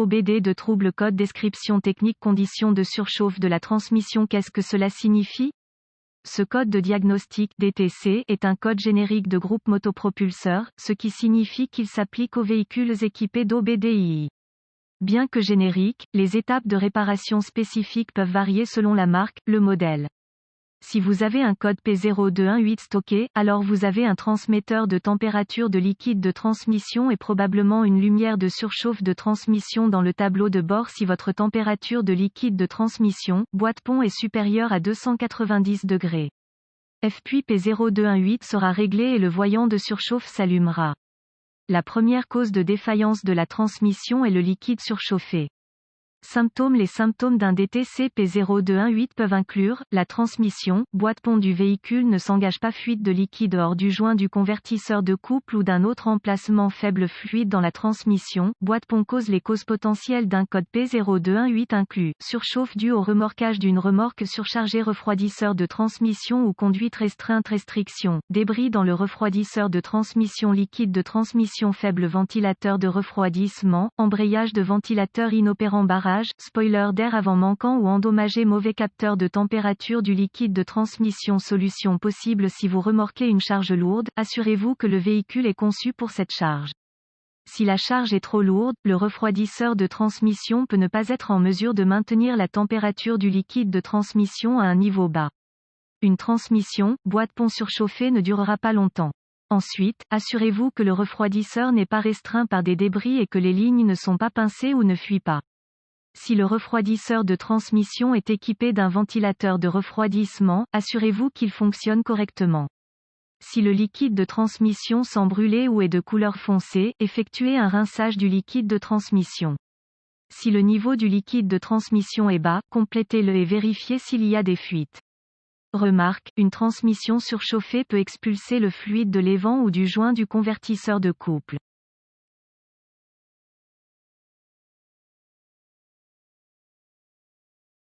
OBD de trouble code description technique conditions de surchauffe de la transmission. Qu'est-ce que cela signifie? Ce code de diagnostic DTC est un code générique de groupe motopropulseur, ce qui signifie qu'il s'applique aux véhicules équipés d'OBDII. Bien que génériques, les étapes de réparation spécifiques peuvent varier selon la marque, le modèle. Si vous avez un code P0218 stocké, alors vous avez un transmetteur de température de liquide de transmission et probablement une lumière de surchauffe de transmission dans le tableau de bord si votre température de liquide de transmission, boîte-pont est supérieure à 290 degrés. Puis P0218 sera réglé et le voyant de surchauffe s'allumera. La première cause de défaillance de la transmission est le liquide surchauffé. Symptômes. Les symptômes d'un DTC P0218 peuvent inclure, la transmission, boîte-pont du véhicule ne s'engage pas, fuite de liquide hors du joint du convertisseur de couple ou d'un autre emplacement, faible fluide dans la transmission, boîte-pont. Les causes potentielles d'un code P0218 incluent, surchauffe due au remorquage d'une remorque surchargée, refroidisseur de transmission ou conduite restreinte, restriction, débris dans le refroidisseur de transmission, liquide de transmission faible, ventilateur de refroidissement, embrayage de ventilateur inopérant, barrage, spoiler d'air avant manquant ou endommagé, mauvais capteur de température du liquide de transmission. Solution possible. Si vous remorquez une charge lourde, assurez-vous que le véhicule est conçu pour cette charge. Si la charge est trop lourde, le refroidisseur de transmission peut ne pas être en mesure de maintenir la température du liquide de transmission à un niveau bas. Une transmission, boîte-pont surchauffée ne durera pas longtemps. Ensuite, assurez-vous que le refroidisseur n'est pas restreint par des débris et que les lignes ne sont pas pincées ou ne fuient pas. Si le refroidisseur de transmission est équipé d'un ventilateur de refroidissement, assurez-vous qu'il fonctionne correctement. Si le liquide de transmission sent brûlé ou est de couleur foncée, effectuez un rinçage du liquide de transmission. Si le niveau du liquide de transmission est bas, complétez-le et vérifiez s'il y a des fuites. Remarque, une transmission surchauffée peut expulser le fluide de l'évent ou du joint du convertisseur de couple.